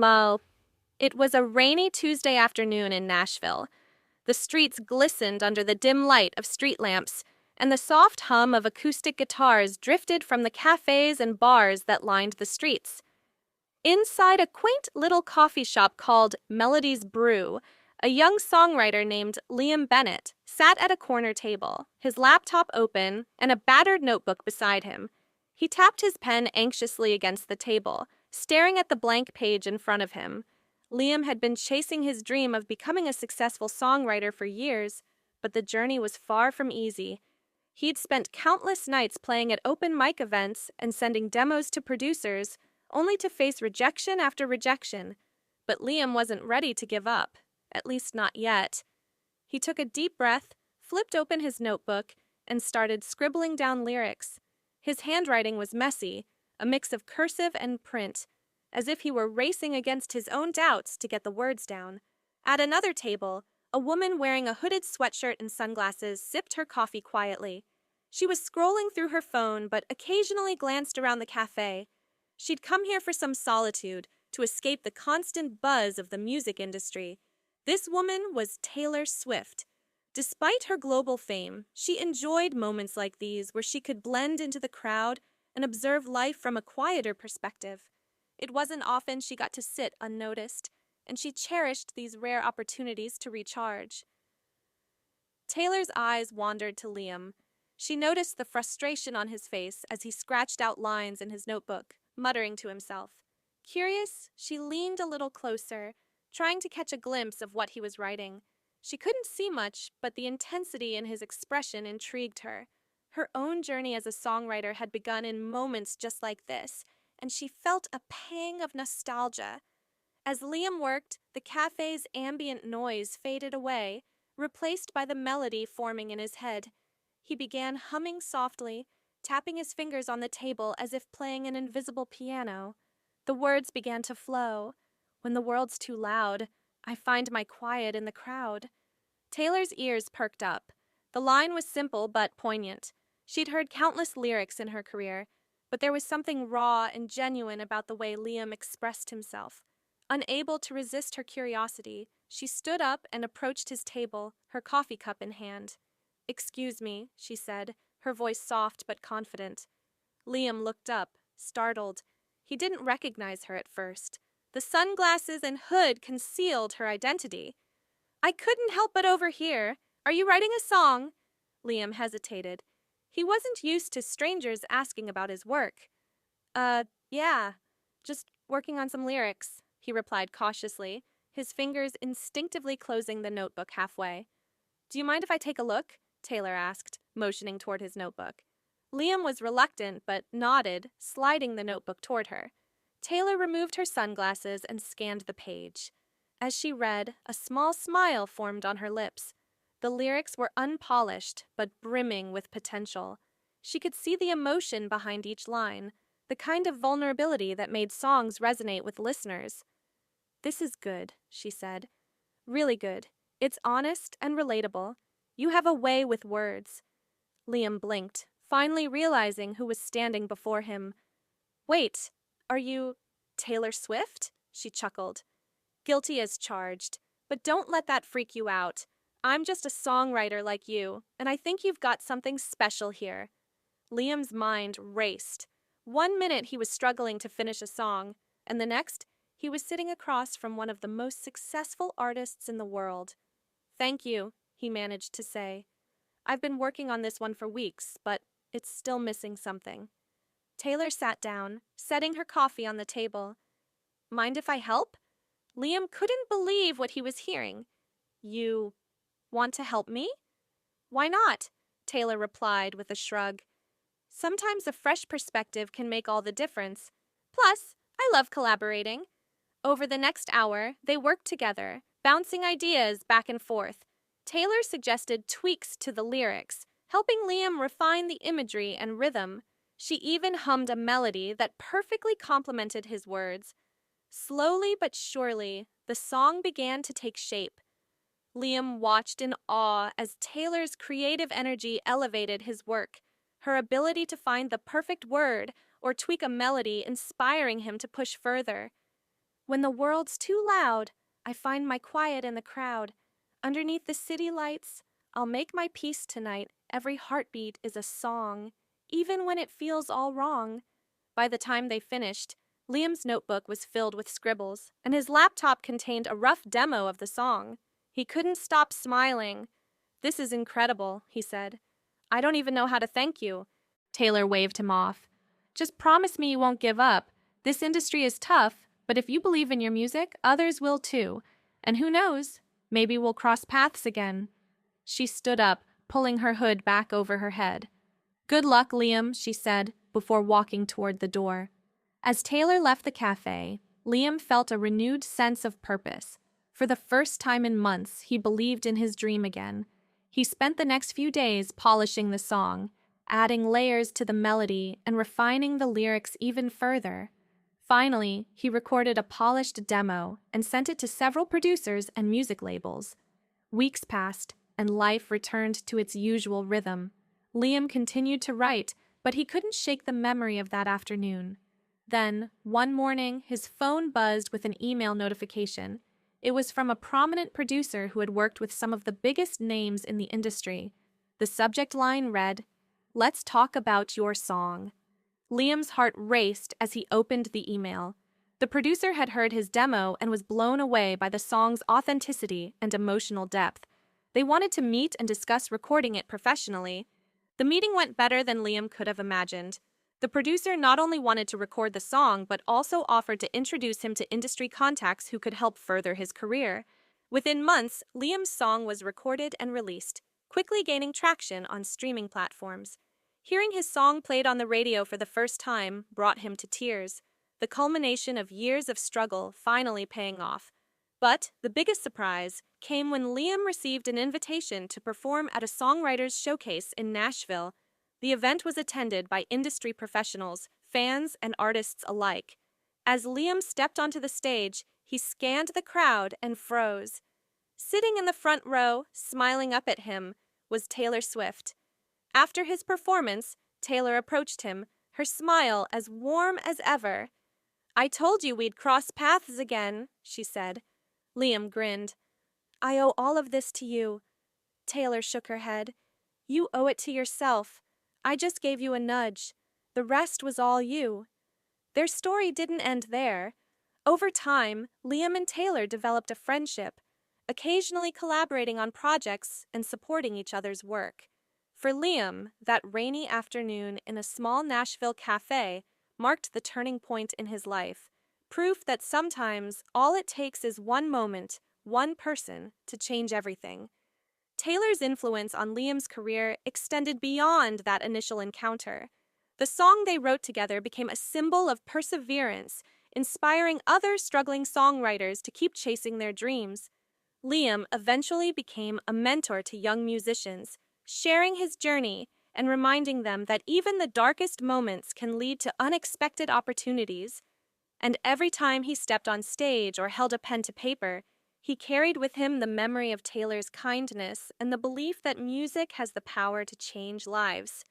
Well, it was a rainy Tuesday afternoon in Nashville. The streets glistened under the dim light of street lamps, and the soft hum of acoustic guitars drifted from the cafes and bars that lined the streets. Inside a quaint little coffee shop called Melody's Brew, a young songwriter named Liam Bennett sat at a corner table, his laptop open and a battered notebook beside him. He tapped his pen anxiously against the table, staring at the blank page in front of him. Liam had been chasing his dream of becoming a successful songwriter for years, but the journey was far from easy. He'd spent countless nights playing at open mic events and sending demos to producers, only to face rejection after rejection. But Liam wasn't ready to give up, at least not yet. He took a deep breath, flipped open his notebook, and started scribbling down lyrics. His handwriting was messy, a mix of cursive and print, as if he were racing against his own doubts to get the words down. At another table, a woman wearing a hooded sweatshirt and sunglasses sipped her coffee quietly. She was scrolling through her phone but occasionally glanced around the cafe. She'd come here for some solitude, to escape the constant buzz of the music industry. This woman was Taylor Swift. Despite her global fame, she enjoyed moments like these where she could blend into the crowd and observe life from a quieter perspective. It wasn't often she got to sit unnoticed, and she cherished these rare opportunities to recharge. Taylor's eyes wandered to Liam. She noticed the frustration on his face as he scratched out lines in his notebook, muttering to himself. Curious, she leaned a little closer, trying to catch a glimpse of what he was writing. She couldn't see much, but the intensity in his expression intrigued her. Her own journey as a songwriter had begun in moments just like this, and she felt a pang of nostalgia. As Liam worked, the cafe's ambient noise faded away, replaced by the melody forming in his head. He began humming softly, tapping his fingers on the table as if playing an invisible piano. The words began to flow. When the world's too loud, I find my quiet in the crowd. Taylor's ears perked up. The line was simple but poignant. She'd heard countless lyrics in her career, but there was something raw and genuine about the way Liam expressed himself. Unable to resist her curiosity, she stood up and approached his table, her coffee cup in hand. "Excuse me," she said, her voice soft but confident. Liam looked up, startled. He didn't recognize her at first. The sunglasses and hood concealed her identity. "I couldn't help but overhear. Are you writing a song?" Liam hesitated. He wasn't used to strangers asking about his work. Yeah, just working on some lyrics," he replied cautiously, his fingers instinctively closing the notebook halfway. "Do you mind if I take a look?" Taylor asked, motioning toward his notebook. Liam was reluctant but nodded, sliding the notebook toward her. Taylor removed her sunglasses and scanned the page. As she read, a small smile formed on her lips. The lyrics were unpolished but brimming with potential. She could see the emotion behind each line, the kind of vulnerability that made songs resonate with listeners. "This is good," she said. "Really good. It's honest and relatable. You have a way with words." Liam blinked, finally realizing who was standing before him. "Wait, are you Taylor Swift?" she chuckled. "Guilty as charged, but don't let that freak you out. I'm just a songwriter like you, and I think you've got something special here." Liam's mind raced. 1 minute he was struggling to finish a song, and the next he was sitting across from one of the most successful artists in the world. "Thank you," he managed to say. "I've been working on this one for weeks, but it's still missing something." Taylor sat down, setting her coffee on the table. "Mind if I help?" Liam couldn't believe what he was hearing. "You want to help me?" "Why not?" Taylor replied with a shrug. "Sometimes a fresh perspective can make all the difference. Plus, I love collaborating." Over the next hour, they worked together, bouncing ideas back and forth. Taylor suggested tweaks to the lyrics, helping Liam refine the imagery and rhythm. She even hummed a melody that perfectly complemented his words. Slowly but surely, the song began to take shape. Liam watched in awe as Taylor's creative energy elevated his work, her ability to find the perfect word or tweak a melody inspiring him to push further. When the world's too loud, I find my quiet in the crowd. Underneath the city lights, I'll make my peace tonight. Every heartbeat is a song, even when it feels all wrong. By the time they finished, Liam's notebook was filled with scribbles, and his laptop contained a rough demo of the song. He couldn't stop smiling. "This is incredible," he said. "I don't even know how to thank you." Taylor waved him off. "Just promise me you won't give up. This industry is tough, but if you believe in your music, others will too. And who knows, maybe we'll cross paths again." She stood up, pulling her hood back over her head. "Good luck, Liam," she said, before walking toward the door. As Taylor left the cafe, Liam felt a renewed sense of purpose. For the first time in months, he believed in his dream again. He spent the next few days polishing the song, adding layers to the melody and refining the lyrics even further. Finally, he recorded a polished demo and sent it to several producers and music labels. Weeks passed, and life returned to its usual rhythm. Liam continued to write, but he couldn't shake the memory of that afternoon. Then, one morning, his phone buzzed with an email notification. It was from a prominent producer who had worked with some of the biggest names in the industry. The subject line read, "Let's talk about your song." Liam's heart raced as he opened the email. The producer had heard his demo and was blown away by the song's authenticity and emotional depth. They wanted to meet and discuss recording it professionally. The meeting went better than Liam could have imagined. The producer not only wanted to record the song, but also offered to introduce him to industry contacts who could help further his career. Within months, Liam's song was recorded and released, quickly gaining traction on streaming platforms. Hearing his song played on the radio for the first time brought him to tears, the culmination of years of struggle finally paying off. But the biggest surprise came when Liam received an invitation to perform at a songwriters showcase in Nashville. The event was attended by industry professionals, fans, and artists alike. As Liam stepped onto the stage, he scanned the crowd and froze. Sitting in the front row, smiling up at him, was Taylor Swift. After his performance, Taylor approached him, her smile as warm as ever. "I told you we'd cross paths again," she said. Liam grinned. "I owe all of this to you." Taylor shook her head. "You owe it to yourself. I just gave you a nudge. The rest was all you." Their story didn't end there. Over time, Liam and Taylor developed a friendship, occasionally collaborating on projects and supporting each other's work. For Liam, that rainy afternoon in a small Nashville cafe marked the turning point in his life, proof that sometimes all it takes is one moment, one person, to change everything. Taylor's influence on Liam's career extended beyond that initial encounter. The song they wrote together became a symbol of perseverance, inspiring other struggling songwriters to keep chasing their dreams. Liam eventually became a mentor to young musicians, sharing his journey and reminding them that even the darkest moments can lead to unexpected opportunities. And every time he stepped on stage or held a pen to paper, he carried with him the memory of Taylor's kindness and the belief that music has the power to change lives.